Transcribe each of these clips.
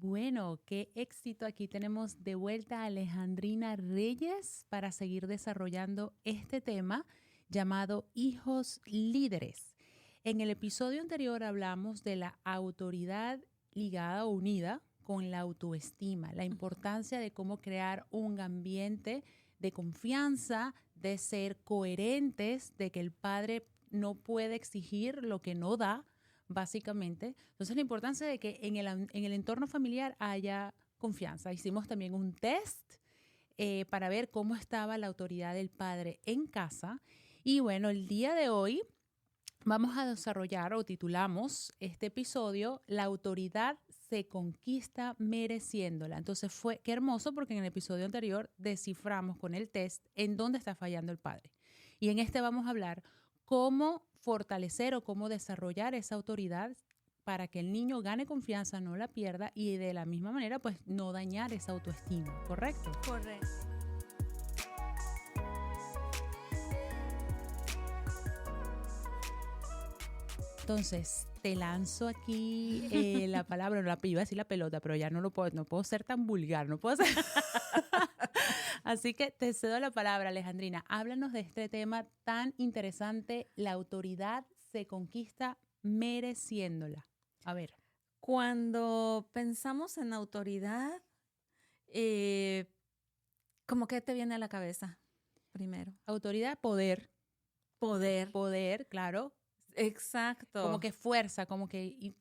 Bueno, qué éxito. Aquí tenemos de vuelta a Alejandrina Reyes para seguir desarrollando este tema llamado hijos líderes. En el episodio anterior hablamos de la autoridad ligada o unida con la autoestima, la importancia de cómo crear un ambiente de confianza, de ser coherentes, de que el padre no puede exigir lo que no da, básicamente. Entonces, la importancia de que en el entorno familiar haya confianza. Hicimos también un test para ver cómo estaba la autoridad del padre en casa. Y bueno, el día de hoy vamos a desarrollar o titulamos este episodio La autoridad se conquista mereciéndola. Entonces qué hermoso porque en el episodio anterior desciframos con el test en dónde está fallando el padre. Y en este vamos a hablar cómo fortalecer o cómo desarrollar esa autoridad para que el niño gane confianza, no la pierda y de la misma manera pues no dañar esa autoestima, ¿correcto? Correcto. Entonces, te lanzo aquí la palabra, no la iba a decir la pelota, pero ya no puedo ser tan vulgar, no puedo ser. Así que te cedo la palabra, Alejandrina. Háblanos de este tema tan interesante, la autoridad se conquista mereciéndola. A ver. Cuando pensamos en autoridad, ¿cómo que te viene a la cabeza primero? Autoridad, poder. Poder. Poder, claro. Exacto. Como que fuerza, como que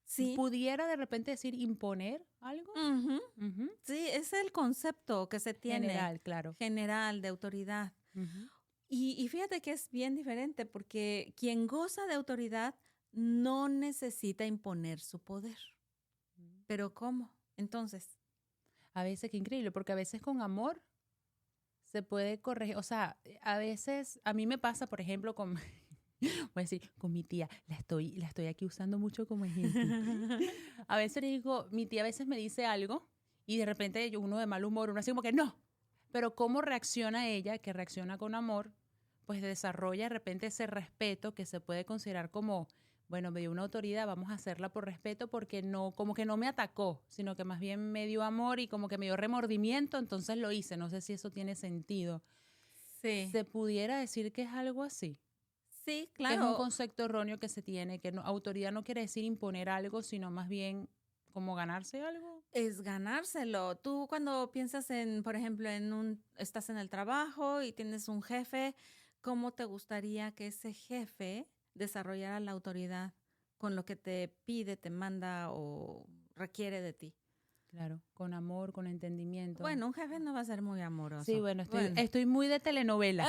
sí. pudiera de repente decir imponer algo. Uh-huh. Uh-huh. Sí, es el concepto que se tiene. General, claro. General, de autoridad. Uh-huh. Y fíjate que es bien diferente porque quien goza de autoridad no necesita imponer su poder. ¿Pero cómo? Entonces. A veces, qué increíble, porque a veces con amor se puede corregir. O sea, a veces, a mí me pasa, por ejemplo, voy a decir, con mi tía, la estoy aquí usando mucho como ejemplo. A veces digo, mi tía a veces me dice algo y de repente uno de mal humor, uno así como que no. Pero cómo reacciona ella, que reacciona con amor, pues desarrolla de repente ese respeto que se puede considerar como, bueno, me dio una autoridad, vamos a hacerla por respeto porque no, como que no me atacó, sino que más bien me dio amor y como que me dio remordimiento, entonces lo hice. No sé si eso tiene sentido. Sí. ¿Se pudiera decir que es algo así? Sí, claro. Que es un concepto erróneo que se tiene, que autoridad no quiere decir imponer algo, sino más bien como ganarse algo. Es ganárselo. Tú cuando piensas en, por ejemplo, estás en el trabajo y tienes un jefe, ¿cómo te gustaría que ese jefe desarrollara la autoridad con lo que te pide, te manda o requiere de ti? Claro, con amor, con entendimiento. Bueno, un jefe no va a ser muy amoroso. Sí, bueno, estoy muy de telenovela.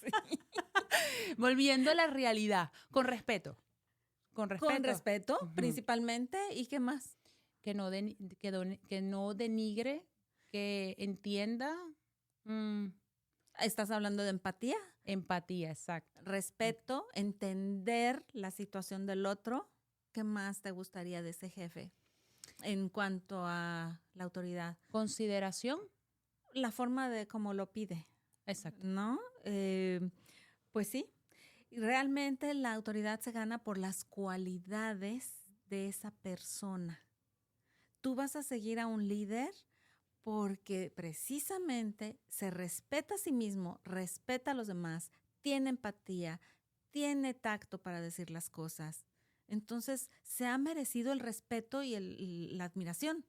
Sí. Volviendo a la realidad, con respeto. Con respeto. Con respeto, principalmente. ¿Y qué más? Que no denigre, que entienda. ¿Estás hablando de empatía? Empatía, exacto. Respeto, entender la situación del otro. ¿Qué más te gustaría de ese jefe en cuanto a la autoridad? Consideración. La forma de cómo lo pide. Exacto. ¿No? Pues sí. Realmente la autoridad se gana por las cualidades de esa persona. Tú vas a seguir a un líder porque precisamente se respeta a sí mismo, respeta a los demás, tiene empatía, tiene tacto para decir las cosas. Entonces, se ha merecido el respeto y la admiración.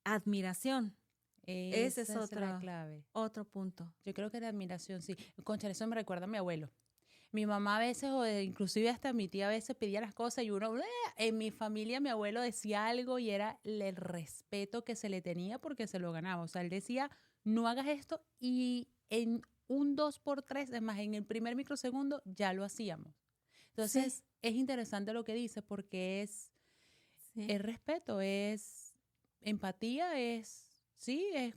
Admiración. Ese es la clave. Otro punto. Yo creo que la admiración, sí. Concha, eso me recuerda a mi abuelo. Mi mamá a veces, o inclusive hasta mi tía a veces pedía las cosas y uno, en mi familia mi abuelo decía algo y era el respeto que se le tenía porque se lo ganaba. O sea, él decía, no hagas esto y en un 2x3, es más, en el primer microsegundo ya lo hacíamos. Entonces, sí, es interesante lo que dice porque es respeto, es empatía, se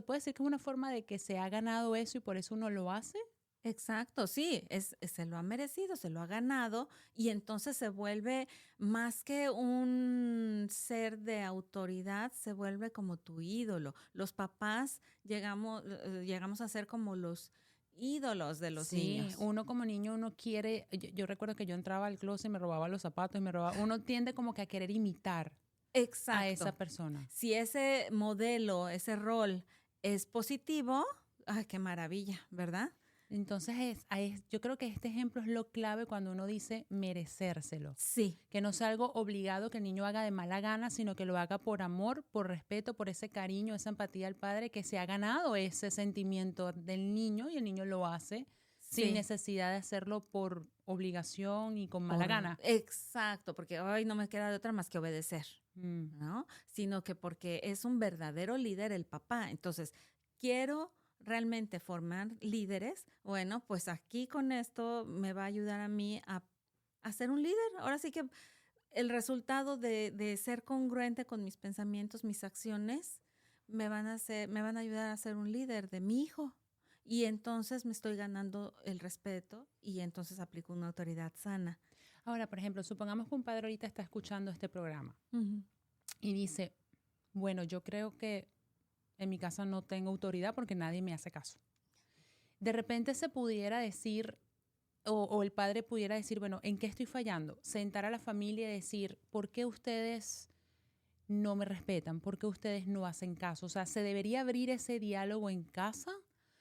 puede decir que es una forma de que se ha ganado eso y por eso uno lo hace. Exacto, sí, se lo ha merecido, se lo ha ganado y entonces se vuelve más que un ser de autoridad, se vuelve como tu ídolo. Los papás llegamos a ser como los ídolos de los niños. Sí, uno como niño, uno quiere, yo recuerdo que yo entraba al closet y me robaba los zapatos, uno tiende como que a querer imitar Exacto. a esa persona. Si ese modelo, ese rol es positivo, ¡ay, qué maravilla!, ¿verdad? Entonces, yo creo que este ejemplo es lo clave cuando uno dice merecérselo. Sí. Que no sea algo obligado que el niño haga de mala gana, sino que lo haga por amor, por respeto, por ese cariño, esa empatía al padre, que se ha ganado ese sentimiento del niño y el niño lo hace sin necesidad de hacerlo por obligación y con mala gana. Exacto, porque ay, no me queda de otra más que obedecer, ¿no? Sino que porque es un verdadero líder el papá. Entonces, quiero realmente formar líderes. Bueno, pues aquí con esto me va a ayudar a mí a ser un líder. Ahora sí que el resultado de ser congruente con mis pensamientos, mis acciones, me van a ayudar a ser un líder de mi hijo. Y entonces me estoy ganando el respeto y entonces aplico una autoridad sana. Ahora, por ejemplo, supongamos que un padre ahorita está escuchando este programa Uh-huh. y dice, bueno, yo creo que en mi casa no tengo autoridad porque nadie me hace caso. De repente se pudiera decir, o el padre pudiera decir, bueno, ¿en qué estoy fallando? Sentar a la familia y decir, ¿por qué ustedes no me respetan? ¿Por qué ustedes no hacen caso? O sea, ¿se debería abrir ese diálogo en casa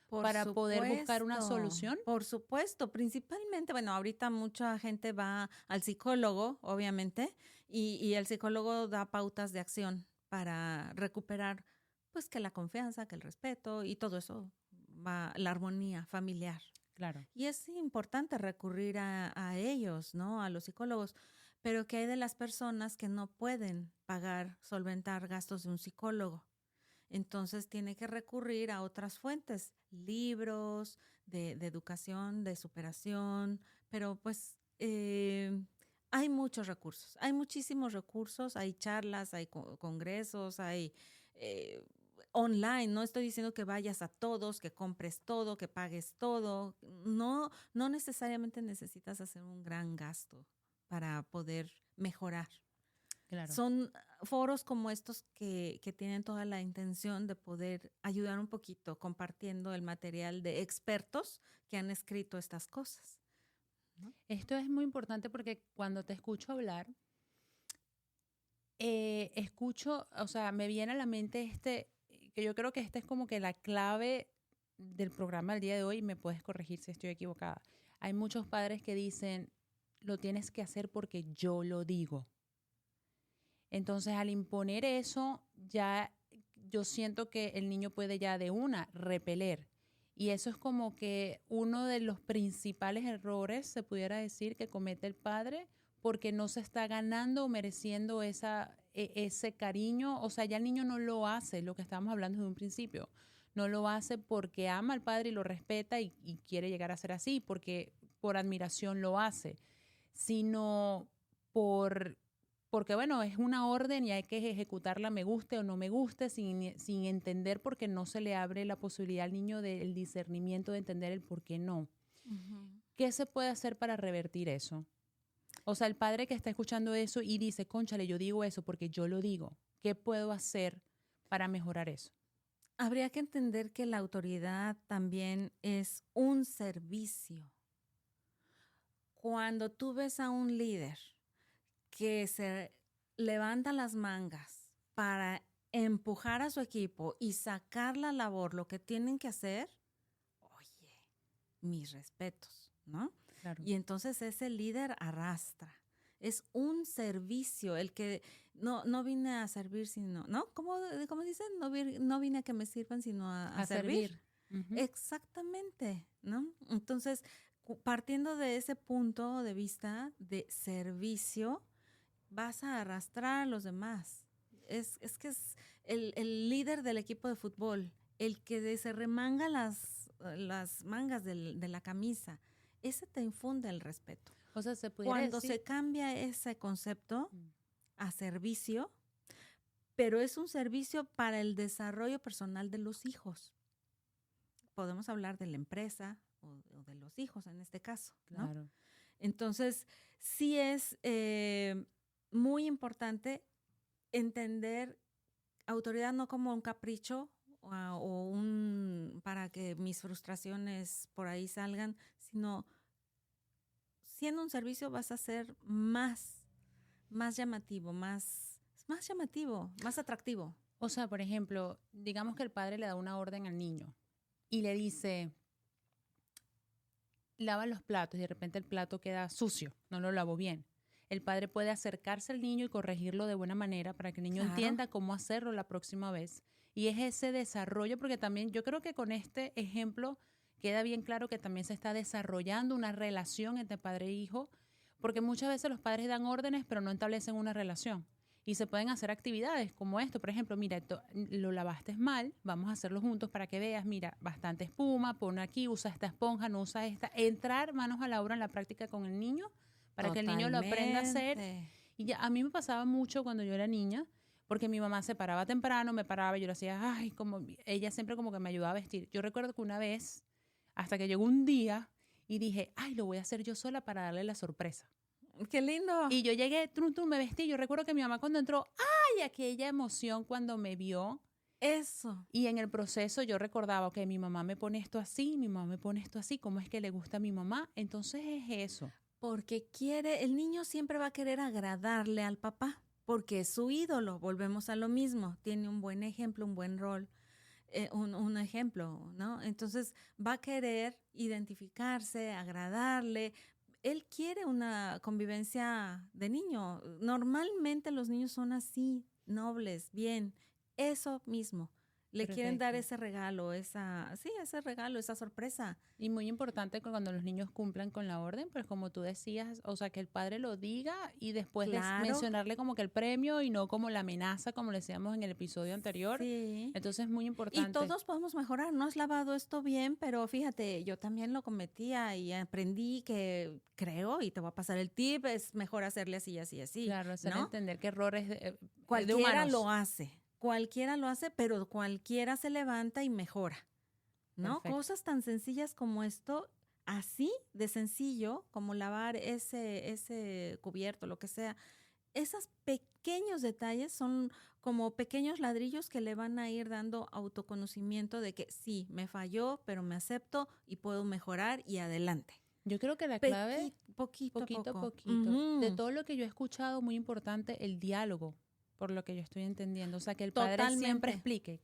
para poder buscar una solución? Por supuesto, principalmente, bueno, ahorita mucha gente va al psicólogo, obviamente, y el psicólogo da pautas de acción para recuperar, pues, que la confianza, que el respeto y todo eso, la armonía familiar. Claro. Y es importante recurrir a ellos, ¿no? A los psicólogos. Pero ¿qué hay de las personas que no pueden solventar gastos de un psicólogo? Entonces tiene que recurrir a otras fuentes, libros de educación, de superación, pero pues hay muchos recursos, hay muchísimos recursos, hay charlas, hay congresos, hay online. No estoy diciendo que vayas a todos, que compres todo, que pagues todo. No, no necesariamente necesitas hacer un gran gasto para poder mejorar. Claro. Son foros como estos que tienen toda la intención de poder ayudar un poquito compartiendo el material de expertos que han escrito estas cosas, ¿no? Esto es muy importante porque cuando te escucho hablar, o sea, me viene a la mente que yo creo que esta es como que la clave del programa del día de hoy, me puedes corregir si estoy equivocada. Hay muchos padres que dicen, lo tienes que hacer porque yo lo digo. Entonces, al imponer eso, ya yo siento que el niño puede ya de una repeler. Y eso es como que uno de los principales errores, se pudiera decir, que comete el padre porque no se está ganando o mereciendo ese cariño. O sea, ya el niño no lo hace, lo que estábamos hablando desde un principio. No lo hace porque ama al padre y lo respeta y quiere llegar a ser así, porque por admiración lo hace, sino porque, bueno, es una orden y hay que ejecutarla, me guste o no me guste, sin entender, porque no se le abre la posibilidad al niño del discernimiento de entender el por qué no. Uh-huh. ¿Qué se puede hacer para revertir eso? O sea, el padre que está escuchando eso y dice, cónchale, yo digo eso porque yo lo digo. ¿Qué puedo hacer para mejorar eso? Habría que entender que la autoridad también es un servicio. Cuando tú ves a un líder que se levanta las mangas para empujar a su equipo y sacar la labor, lo que tienen que hacer, oye, mis respetos, ¿no? Claro. Y entonces ese líder arrastra. Es un servicio, el que no vine a servir, sino, ¿no? ¿Cómo dicen? No vine a que me sirvan, sino a servir. Uh-huh. Exactamente, ¿no? Entonces, partiendo de ese punto de vista de servicio, vas a arrastrar a los demás. Es que es el líder del equipo de fútbol, el que se remanga las mangas de la camisa. Ese te infunde el respeto. O sea, se pudiera Cuando decir... se cambia ese concepto a servicio, pero es un servicio para el desarrollo personal de los hijos. Podemos hablar de la empresa o de los hijos en este caso, ¿no? Claro. Entonces, sí es muy importante entender autoridad no como un capricho para que mis frustraciones por ahí salgan, sino siendo un servicio vas a ser más llamativo, más más llamativo, más atractivo. O sea, por ejemplo, digamos que el padre le da una orden al niño y le dice, lava los platos y de repente el plato queda sucio, no lo lavó bien. El padre puede acercarse al niño y corregirlo de buena manera para que el niño entienda cómo hacerlo la próxima vez. Y es ese desarrollo, porque también yo creo que con este ejemplo queda bien claro que también se está desarrollando una relación entre padre e hijo, porque muchas veces los padres dan órdenes pero no establecen una relación. Y se pueden hacer actividades como esto. Por ejemplo, mira, lo lavaste mal, vamos a hacerlo juntos para que veas, mira, bastante espuma, pon aquí, usa esta esponja, no usa esta. Entrar manos a la obra en la práctica con el niño para que el niño lo aprenda a hacer. Y ya, a mí me pasaba mucho cuando yo era niña, porque mi mamá se paraba temprano, me paraba, yo le hacía, ay, como ella siempre como que me ayudaba a vestir. Yo recuerdo que una vez, hasta que llegó un día y dije, ay, lo voy a hacer yo sola para darle la sorpresa. ¡Qué lindo! Y yo llegué, me vestí. Yo recuerdo que mi mamá cuando entró, ¡ay! Aquella emoción cuando me vio. Eso. Y en el proceso yo recordaba, que mi mamá me pone esto así, mi mamá me pone esto así, ¿cómo es que le gusta a mi mamá? Entonces es eso. Porque el niño siempre va a querer agradarle al papá, porque es su ídolo. Volvemos a lo mismo. Tiene un buen ejemplo, un buen rol. Un ejemplo, ¿no? Entonces va a querer identificarse, agradarle. Él quiere una convivencia de niño. Normalmente los niños son así, nobles, bien, eso mismo. Le quieren dar ese regalo, ese regalo, esa sorpresa. Y muy importante que cuando los niños cumplan con la orden, pues como tú decías, o sea, que el padre lo diga y después mencionarle como que el premio y no como la amenaza, como le decíamos en el episodio anterior. Sí. Entonces es muy importante. Y todos podemos mejorar. No has lavado esto bien, pero fíjate, yo también lo cometía y aprendí que creo, y te voy a pasar el tip, es mejor hacerle así, así, así. Claro, hacer entender que errores de humanos. Cualquiera lo hace, pero cualquiera se levanta y mejora, ¿no? Perfecto. Cosas tan sencillas como esto, así de sencillo, como lavar ese cubierto, lo que sea. Esos pequeños detalles son como pequeños ladrillos que le van a ir dando autoconocimiento de que sí, me falló, pero me acepto y puedo mejorar y adelante. Yo creo que la clave, poquito a poco. De todo lo que yo he escuchado, muy importante, el diálogo. Por lo que yo estoy entendiendo. O sea, que el padre siempre explique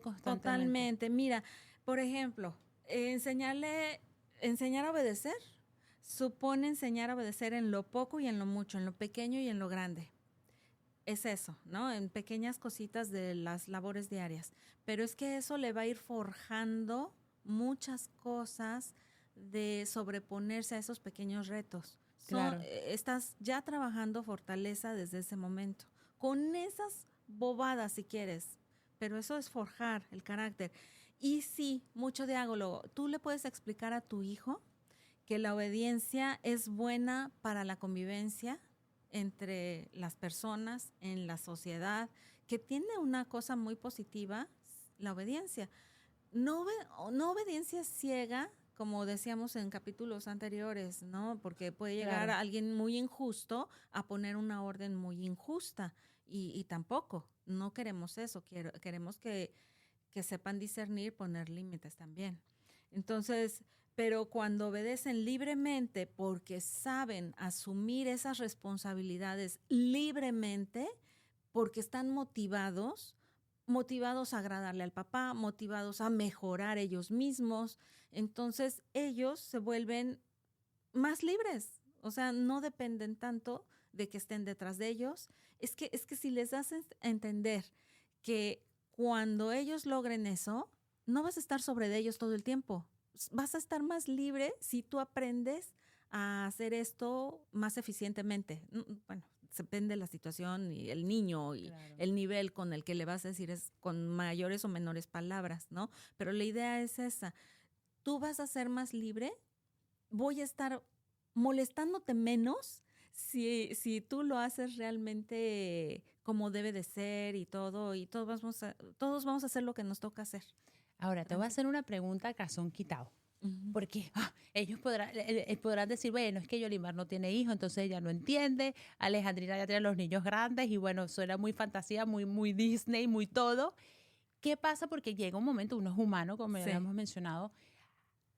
constantemente. Totalmente. Mira, por ejemplo, enseñar a obedecer supone enseñar a obedecer en lo poco y en lo mucho, en lo pequeño y en lo grande. Es eso, ¿no? En pequeñas cositas de las labores diarias. Pero es que eso le va a ir forjando muchas cosas de sobreponerse a esos pequeños retos. Claro. Estás ya trabajando fortaleza desde ese momento. Con esas bobadas si quieres, pero eso es forjar el carácter. Y sí, mucho diálogo. Tú le puedes explicar a tu hijo que la obediencia es buena para la convivencia entre las personas, en la sociedad, que tiene una cosa muy positiva, la obediencia. No obediencia ciega, como decíamos en capítulos anteriores, ¿no? Porque puede llegar alguien muy injusto a poner una orden muy injusta. Y tampoco, no queremos eso, queremos que sepan discernir, poner límites también. Entonces, pero cuando obedecen libremente porque saben asumir esas responsabilidades libremente, porque están motivados a agradarle al papá, motivados a mejorar ellos mismos, entonces ellos se vuelven más libres, o sea, no dependen tanto de que estén detrás de ellos. Es que si les das a entender que cuando ellos logren eso, no vas a estar sobre ellos todo el tiempo. Vas a estar más libre si tú aprendes a hacer esto más eficientemente. Bueno, depende de la situación y el niño y el nivel con el que le vas a decir es con mayores o menores palabras, ¿no? Pero la idea es esa. Tú vas a ser más libre, voy a estar molestándote menos si tú lo haces realmente como debe de ser y todo, y todos vamos a hacer lo que nos toca hacer. Ahora, te voy a hacer una pregunta a calzón quitado. Porque ellos podrán decir, bueno, es que Yolimar no tiene hijos, entonces ella no entiende, Alejandrina ya tiene los niños grandes y bueno, suena muy fantasía, muy, muy Disney, muy todo. ¿Qué pasa? Porque llega un momento, uno es humano, como ya hemos mencionado,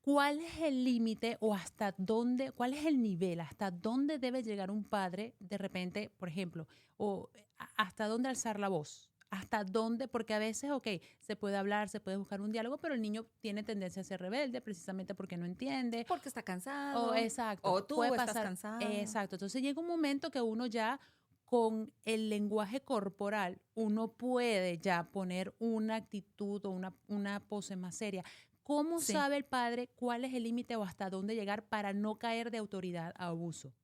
¿cuál es el límite o hasta dónde, cuál es el nivel, hasta dónde debe llegar un padre de repente, por ejemplo, o hasta dónde alzar la voz? ¿Hasta dónde? Porque a veces, ok, se puede hablar, se puede buscar un diálogo, pero el niño tiene tendencia a ser rebelde precisamente porque no entiende. Porque está O cansado. exacto, O tú puede estás pasar. cansado. Exacto. Entonces llega un momento que uno ya con el lenguaje corporal, uno puede ya poner una actitud o una pose más seria. ¿Cómo Sí, sabe el padre cuál es el límite o hasta dónde llegar para no caer de autoridad a abuso?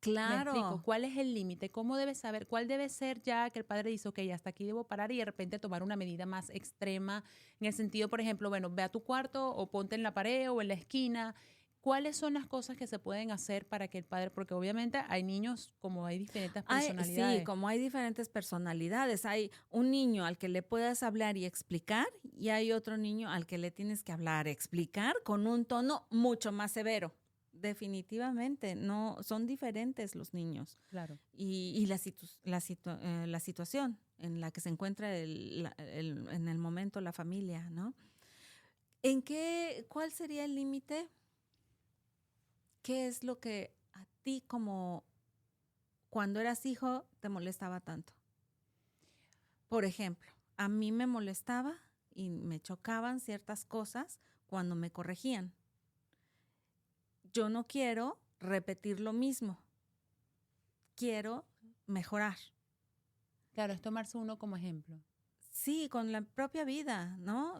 Me explico, claro. ¿cuál es el límite? ¿Cómo debe saber? ¿Cuál debe ser ya que el padre dice, ok, hasta aquí debo parar y de repente tomar una medida más extrema? En el sentido, por ejemplo, bueno, ve a tu cuarto o ponte en la pared o en la esquina. ¿Cuáles son las cosas que se pueden hacer para que el padre, porque obviamente hay niños como hay diferentes Sí, personalidades? como hay diferentes personalidades, hay un niño al que le puedas hablar y explicar y hay otro niño al que le tienes que hablar, explicar con un tono mucho más severo. Definitivamente, no, son diferentes los niños Claro. y la situación en la que se encuentra en el momento la familia, ¿no? ¿Cuál sería el límite? ¿Qué es lo que a ti como cuando eras hijo te molestaba tanto? Por ejemplo, a mí me molestaba y me chocaban ciertas cosas cuando me corregían. Yo no quiero repetir lo mismo, quiero mejorar. Claro, es tomarse uno como ejemplo. Sí, con la propia vida, ¿no?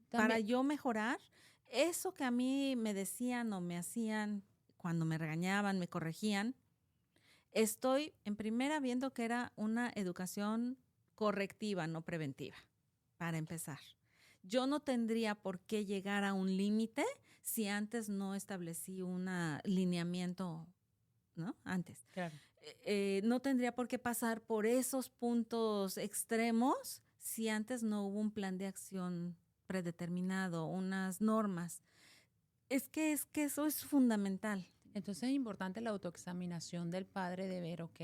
Para También, yo mejorar, eso que a mí me decían o me hacían cuando me regañaban, me corregían, estoy en primera viendo que era una educación correctiva, no preventiva, para empezar. Yo no tendría por qué llegar a un límite si antes no establecí un lineamiento, ¿no? Antes. claro. No tendría por qué pasar por esos puntos extremos si antes no hubo un plan de acción predeterminado, unas normas. Es que eso es fundamental. Entonces es importante la autoexaminación del padre de ver, ok,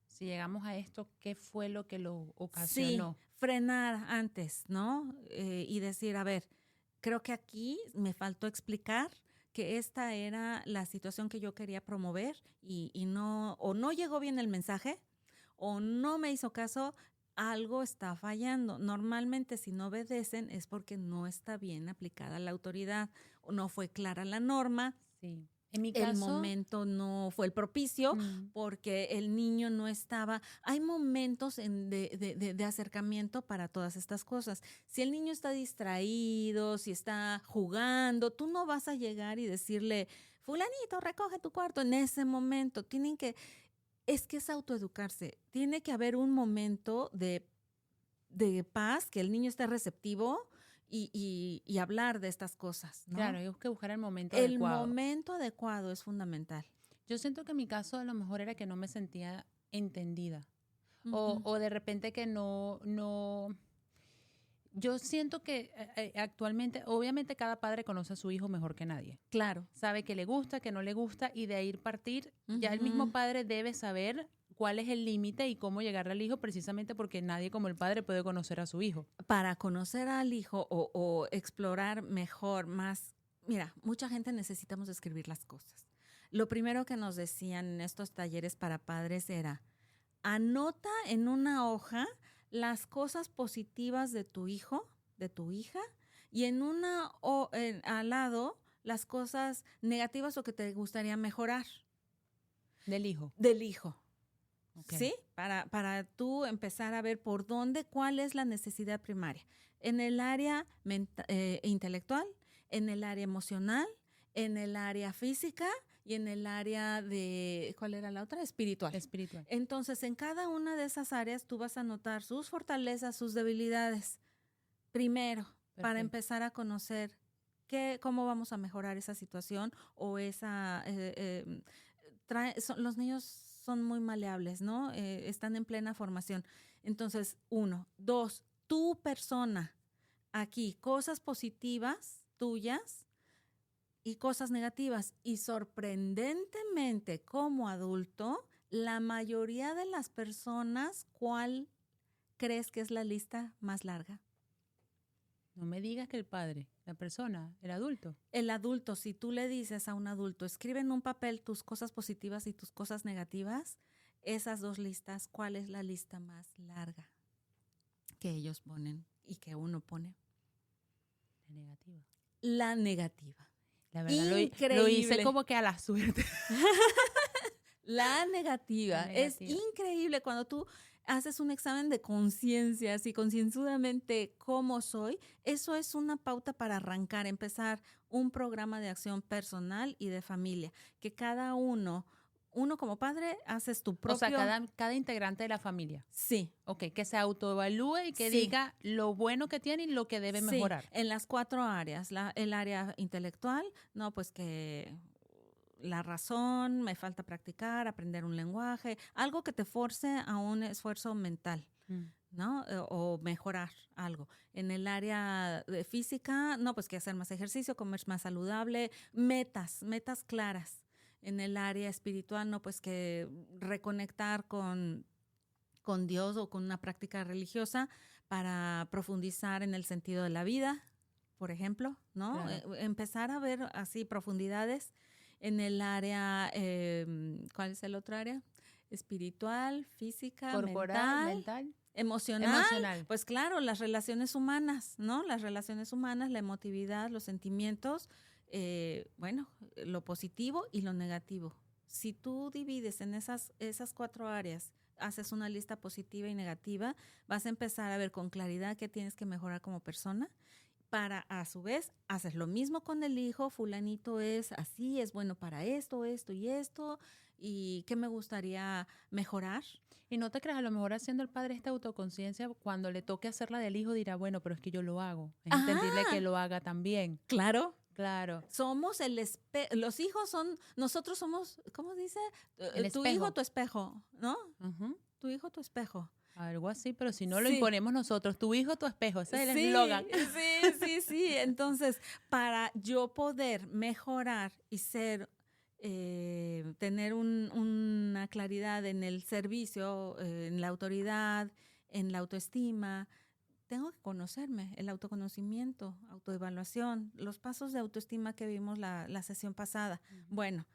si llegamos a esto, ¿qué fue lo que lo Sí, ocasionó? frenar antes, ¿no? Y decir, a ver, creo que aquí me faltó explicar que esta era la situación que yo quería promover y no, o no llegó bien el mensaje, o no me hizo caso, algo está fallando. Normalmente si no obedecen es porque no está bien aplicada la autoridad, o no fue clara la norma, Sí. En mi el caso, momento no fue el propicio mm, porque el niño no estaba. Hay momentos de acercamiento para todas estas cosas. Si el niño está distraído, si está jugando, tú no vas a llegar y decirle, fulanito, recoge tu cuarto en ese momento. Es que es autoeducarse. Tiene que haber un momento de paz, que el niño esté receptivo y hablar de estas cosas, claro, ¿no? hay que buscar el momento El adecuado. momento adecuado es fundamental. Yo siento que en mi caso a lo mejor era que no me sentía entendida Ujú. o de repente que no, yo siento que actualmente, obviamente cada padre conoce a su hijo mejor que nadie. Claro. Sabe que le gusta, que no le gusta y de ahí partir, ya el mismo Ujú. padre debe saber cuál es el límite y cómo llegarle al hijo precisamente porque nadie como el padre puede conocer a su hijo. Para conocer al hijo o explorar mejor, más, mira, mucha gente necesitamos escribir las cosas. Lo primero que nos decían en estos talleres para padres era, anota en una hoja las cosas positivas de tu hijo, de tu hija, y en al lado las cosas negativas o que te gustaría mejorar Del hijo. del hijo. Ok. ¿Sí? Para tú empezar a ver por dónde, cuál es la necesidad primaria. En el área intelectual, en el área emocional, en el área física y en el área de, ¿cuál era la otra? Espiritual. Espiritual. Entonces, en cada una de esas áreas tú vas a notar sus fortalezas, sus debilidades. Primero, para Perfecto. empezar a conocer cómo vamos a mejorar esa situación o los niños son muy maleables, ¿no? Están en plena formación. Entonces, 1, 2, tu persona, aquí, cosas positivas tuyas y cosas negativas. Y sorprendentemente, como adulto, la mayoría de las personas, ¿cuál crees que es la lista más larga? No me digas que el padre, la persona, el adulto. El adulto, si tú le dices a un adulto, escribe en un papel tus cosas positivas y tus cosas negativas, esas dos listas, ¿cuál es la lista más larga que ellos ponen y que uno pone? La negativa. La negativa. La verdad, Increíble. lo hice como que a la suerte. La negativa. La Es negativa. increíble cuando tú haces un examen de conciencia, así concienzudamente cómo soy. Eso es una pauta para arrancar, empezar un programa de acción personal y de familia, que cada uno como padre, haces tu propio... O sea, cada integrante de la familia. Sí. Ok, que se autoevalúe y que Sí. diga lo bueno que tiene y lo que debe mejorar. En las 4 áreas. El área intelectual, no, pues que la razón, me falta practicar, aprender un lenguaje, algo que te force a un esfuerzo mental, ¿no? O mejorar algo. En el área de física, no, pues que hacer más ejercicio, comer más saludable, metas claras. En el área espiritual, no, pues que reconectar con Dios o con una práctica religiosa para profundizar en el sentido de la vida, por ejemplo, ¿no? Claro. Empezar a ver así profundidades en el área, ¿cuál es el otro área? Espiritual, física, Corporal, mental. Emocional. Pues claro, las relaciones humanas, ¿no? Las relaciones humanas, la emotividad, los sentimientos, bueno, lo positivo y lo negativo. Si tú divides en esas 4 áreas, haces una lista positiva y negativa, vas a empezar a ver con claridad qué tienes que mejorar como persona para, a su vez, haces lo mismo con el hijo, fulanito es así, es bueno para esto y qué me gustaría mejorar. Y no te creas, a lo mejor haciendo el padre esta autoconciencia, cuando le toque hacerla del hijo dirá, bueno, pero es que yo lo hago. Es entendible que lo haga también. Claro. Claro. Somos los hijos son, nosotros somos, ¿cómo dice? Tu hijo, tu espejo, ¿no? Uh-huh. Tu hijo, tu espejo. Algo así, pero si no lo imponemos nosotros, tu hijo, tu espejo, ese es el eslogan. Sí. Entonces, para yo poder mejorar y ser, tener una claridad en el servicio, en la autoridad, en la autoestima, tengo que conocerme, el autoconocimiento, autoevaluación, los pasos de autoestima que vimos la sesión pasada. Uh-huh. Bueno,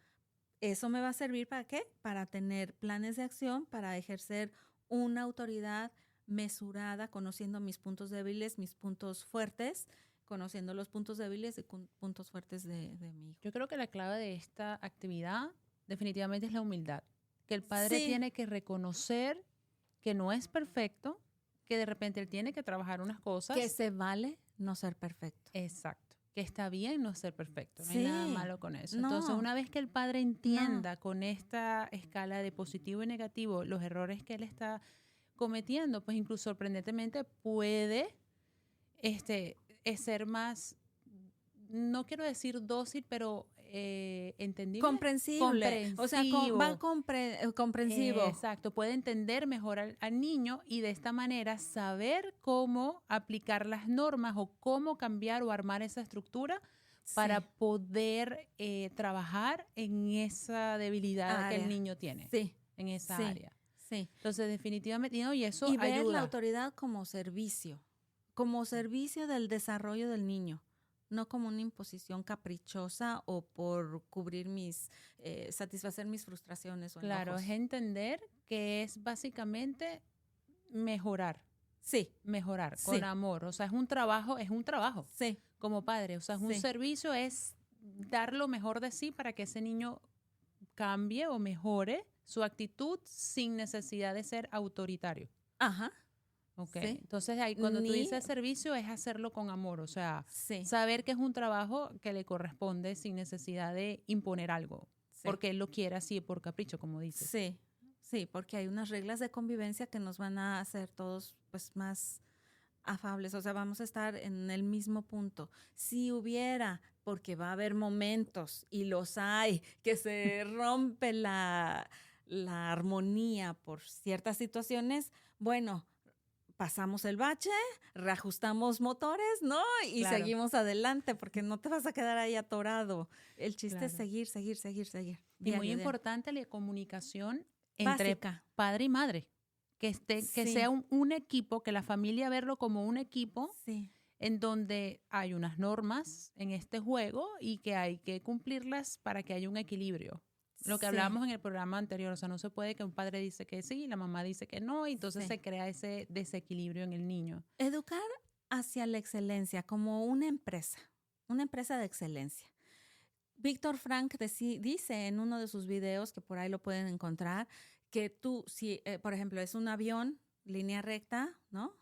eso me va a servir ¿para qué? Para tener planes de acción, para ejercer una autoridad mesurada, conociendo mis puntos débiles, mis puntos fuertes, conociendo los puntos débiles y puntos fuertes de mi hijo. Yo creo que la clave de esta actividad definitivamente es la humildad, que el padre tiene que reconocer que no es perfecto, que de repente él tiene que trabajar unas cosas. Que se vale no ser perfecto. Exacto. Que está bien no ser perfecto. No hay nada malo con eso. No. Entonces, una vez que el padre entienda con esta escala de positivo y negativo los errores que él está cometiendo, pues incluso sorprendentemente puede ser más, no quiero decir dócil, pero entendible. Comprensible. O sea, va comprensivo. Exacto. Puede entender mejor al niño y de esta manera saber cómo aplicar las normas o cómo cambiar o armar esa estructura para poder trabajar en esa debilidad que el niño tiene. Sí. En esa área. Sí. Entonces, definitivamente, y eso ayuda. Y ver ayuda. la autoridad como servicio del desarrollo del niño. No como una imposición caprichosa o por cubrir satisfacer mis frustraciones o enojos. Claro, es entender que es básicamente mejorar. Sí. Mejorar con amor. O sea, es un trabajo. Sí. Como padre. O sea, es un servicio, es dar lo mejor de sí para que ese niño cambie o mejore su actitud sin necesidad de ser autoritario. Ajá. Okay. Sí. Entonces, ahí cuando tú dices servicio es hacerlo con amor, o sea, saber que es un trabajo que le corresponde sin necesidad de imponer algo, porque él lo quiere así por capricho, como dices. Sí, porque hay unas reglas de convivencia que nos van a hacer todos pues más afables, o sea, vamos a estar en el mismo punto. Si hubiera, porque va a haber momentos, y los hay, que se rompe la armonía por ciertas situaciones, bueno, pasamos el bache, reajustamos motores, ¿no? Y seguimos adelante, porque no te vas a quedar ahí atorado. El chiste es seguir. Y muy importante la comunicación entre padre y madre. Que sea un equipo, que la familia verlo como un equipo, en donde hay unas normas en este juego y que hay que cumplirlas para que haya un equilibrio. Lo que Sí, hablábamos en el programa anterior, o sea, no se puede que un padre dice que sí y la mamá dice que no, y entonces sí. se crea ese desequilibrio en el niño. Educar hacia la excelencia como una empresa de excelencia. Víctor Frank dice en uno de sus videos, que por ahí lo pueden encontrar, que tú, si por ejemplo es un avión, línea recta, ¿no?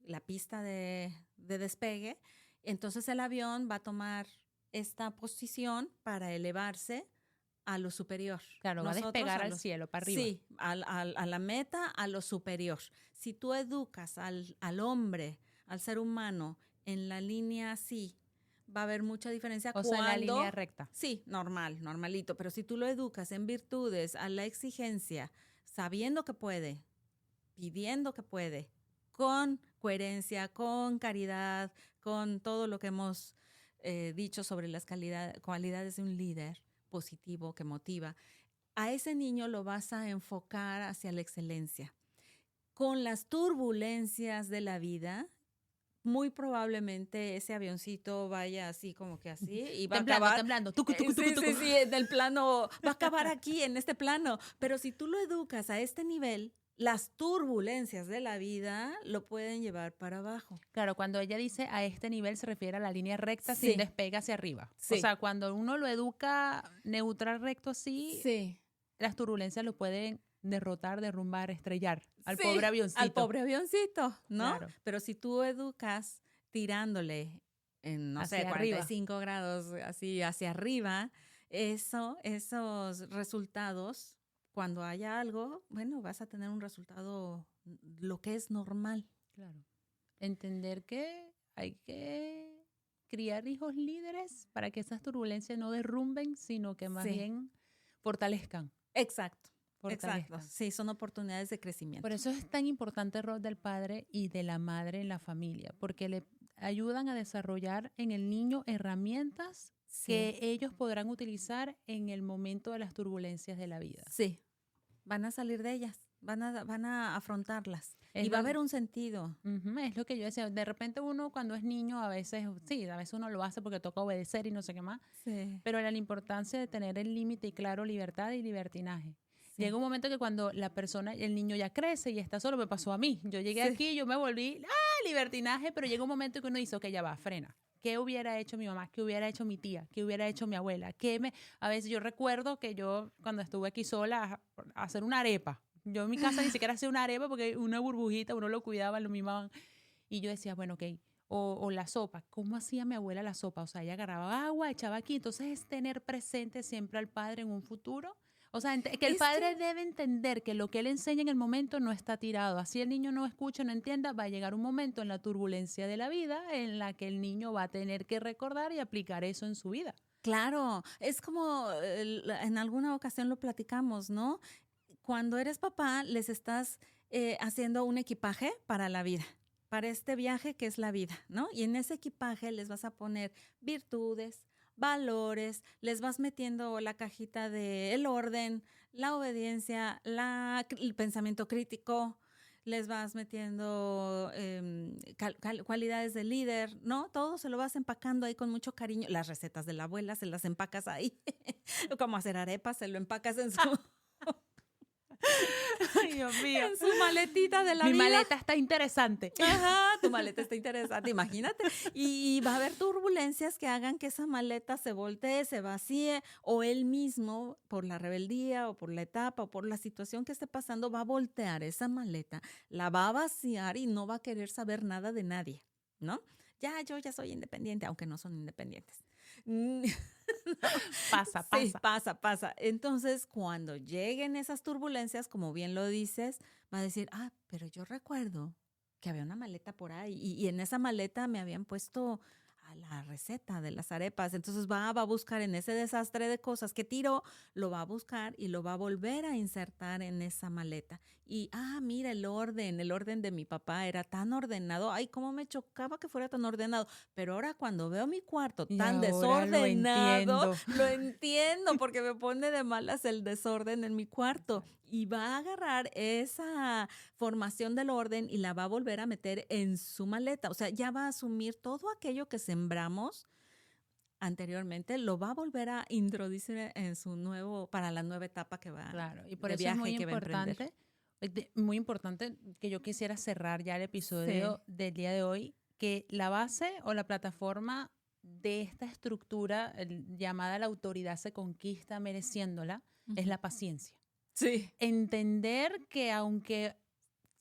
La pista de despegue, entonces el avión va a tomar esta posición para elevarse a lo superior. Claro, va a Nosotros despegar a al los, cielo, para arriba. sí, a la meta, a lo superior. Si tú educas al hombre, al ser humano, en la línea así, va a haber mucha diferencia O sea, en la línea cuando, recta. sí, normalito, pero si tú lo educas en virtudes, a la exigencia, sabiendo que puede, pidiendo que puede, con coherencia, con caridad, con todo lo que hemos dicho sobre las cualidades de un líder positivo que motiva, a ese niño lo vas a enfocar hacia la excelencia. Con las turbulencias de la vida, muy probablemente ese avioncito vaya así como que así y va a acabar Temblando, tucu, tucu, tucu, tucu. sí, en el plano, va a acabar aquí, en este plano. Pero si tú lo educas a este nivel, las turbulencias de la vida lo pueden llevar para abajo. Claro, cuando ella dice a este nivel se refiere a la línea recta Sí. sin despegue hacia arriba. Sí. O sea, cuando uno lo educa neutral recto así, Sí. las turbulencias lo pueden derrotar, derrumbar, estrellar al Sí, pobre avioncito. al pobre avioncito, ¿no? Claro. Pero si tú educas tirándole en, no sé, Hacia arriba. 45 grados así hacia arriba, esos resultados, cuando haya algo, bueno, vas a tener un resultado, lo que es normal. Claro. Entender que hay que criar hijos líderes para que esas turbulencias no derrumben, sino que más Sí. bien fortalezcan. Exacto. Fortalezcan. Exacto. Sí, son oportunidades de crecimiento. Por eso es tan importante el rol del padre y de la madre en la familia, porque le ayudan a desarrollar en el niño herramientas Sí. que ellos podrán utilizar en el momento de las turbulencias de la vida. Sí, van a salir de ellas, van a afrontarlas. Es Y va a lo- haber un sentido. Ujú, es lo que yo decía. De repente uno cuando es niño a veces, sí, a veces uno lo hace porque toca obedecer y no sé qué más, Sí. pero la importancia de tener el límite y claro, libertad y libertinaje. Sí. Llega un momento que cuando la persona, el niño ya crece y está solo, me pasó a mí. Yo llegué Sí. aquí, yo me volví, libertinaje, pero llega un momento que uno dice, ok, ya va, frena. ¿Qué hubiera hecho mi mamá? ¿Qué hubiera hecho mi tía? ¿Qué hubiera hecho mi abuela? A veces yo recuerdo que yo cuando estuve aquí sola a hacer una arepa. Yo en mi casa ni siquiera hacía una arepa porque una burbujita, uno lo cuidaba, lo mimaban. Y yo decía, bueno, ok, o la sopa. ¿Cómo hacía mi abuela la sopa? O sea, ella agarraba agua, echaba aquí. Entonces es tener presente siempre al padre en un futuro. O sea, que el padre debe entender que lo que él enseña en el momento no está tirado. Así el niño no escucha, no entienda, va a llegar un momento en la turbulencia de la vida en la que el niño va a tener que recordar y aplicar eso en su vida. Claro, es como en alguna ocasión lo platicamos, ¿no? Cuando eres papá, les estás haciendo un equipaje para la vida, para este viaje que es la vida, ¿no? Y en ese equipaje les vas a poner virtudes, valores, les vas metiendo la cajita de el orden, la obediencia, el pensamiento crítico, les vas metiendo cualidades de líder, ¿no? Todo se lo vas empacando ahí con mucho cariño. Las recetas de la abuela se las empacas ahí. Como hacer arepas, se lo empacas en su... Ay, Dios mío. en su maletita de la Mi vida. maleta está interesante. Ajá, tu maleta está interesante, imagínate. Y va a haber turbulencias que hagan que esa maleta se voltee, se vacíe, o él mismo, por la rebeldía, o por la etapa, o por la situación que esté pasando, va a voltear esa maleta, la va a vaciar y no va a querer saber nada de nadie, ¿no? Yo ya soy independiente, aunque no son independientes. Pasa. Sí, pasa. Entonces, cuando lleguen esas turbulencias, como bien lo dices, va a decir, pero yo recuerdo que había una maleta por ahí y en esa maleta me habían puesto a la receta de las arepas. Entonces va a buscar en ese desastre de cosas que tiró, lo va a buscar y lo va a volver a insertar en esa maleta. Y, mira, el orden de mi papá era tan ordenado. Ay, cómo me chocaba que fuera tan ordenado. Pero ahora cuando veo mi cuarto Y tan ahora desordenado, lo entiendo. lo entiendo porque me pone de malas el desorden en mi cuarto. y va a agarrar esa formación del orden y la va a volver a meter en su maleta. O sea, ya va a asumir todo aquello que sembramos anteriormente, lo va a volver a introducir en para la nueva etapa que va Claro, y por de eso es viaje que va a emprender. muy importante que yo quisiera cerrar ya el episodio Sí. del día de hoy, que la base o la plataforma de esta estructura llamada la autoridad se conquista mereciéndola, es la paciencia. Sí. Entender que aunque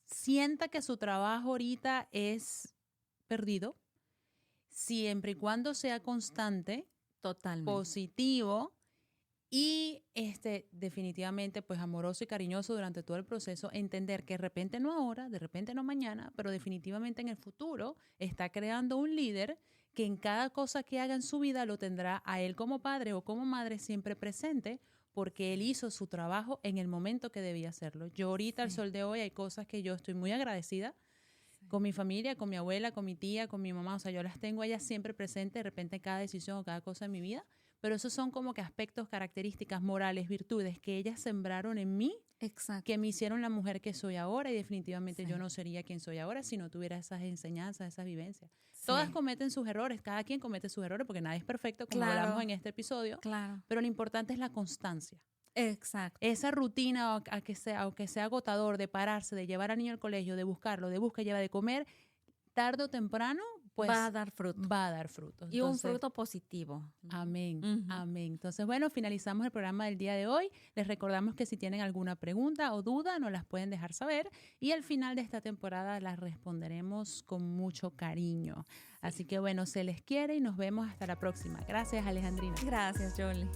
sienta que su trabajo ahorita es perdido, siempre y cuando sea constante, Totalmente. positivo y definitivamente pues amoroso y cariñoso durante todo el proceso, entender que de repente no ahora, de repente no mañana, pero definitivamente en el futuro está creando un líder que en cada cosa que haga en su vida lo tendrá a él como padre o como madre siempre presente, porque él hizo su trabajo en el momento que debía hacerlo. Yo ahorita, al sol de hoy, hay cosas que yo estoy muy agradecida con mi familia, con mi abuela, con mi tía, con mi mamá. O sea, yo las tengo a ellas siempre presentes de repente en cada decisión o cada cosa en mi vida. Pero esos son como que aspectos, características, morales, virtudes que ellas sembraron en mí. Exacto. Que me hicieron la mujer que soy ahora, y definitivamente Sí. yo no sería quien soy ahora si no tuviera esas enseñanzas, esas vivencias. Sí. Todas cometen sus errores, cada quien comete sus errores porque nadie es perfecto, como Claro. hablamos en este episodio. Claro. Pero lo importante es la constancia. Exacto. Esa rutina, aunque sea agotador, de pararse, de llevar al niño al colegio, de buscarlo, de buscar, lleva de comer, tarde o temprano, pues va a dar fruto. Va a dar fruto. Y un fruto positivo. Amén, amén. Entonces, bueno, finalizamos el programa del día de hoy. Les recordamos que si tienen alguna pregunta o duda, nos las pueden dejar saber. Y al final de esta temporada las responderemos con mucho cariño. Así que, bueno, se les quiere y nos vemos hasta la próxima. Gracias, Alejandrina. Gracias, Jolie.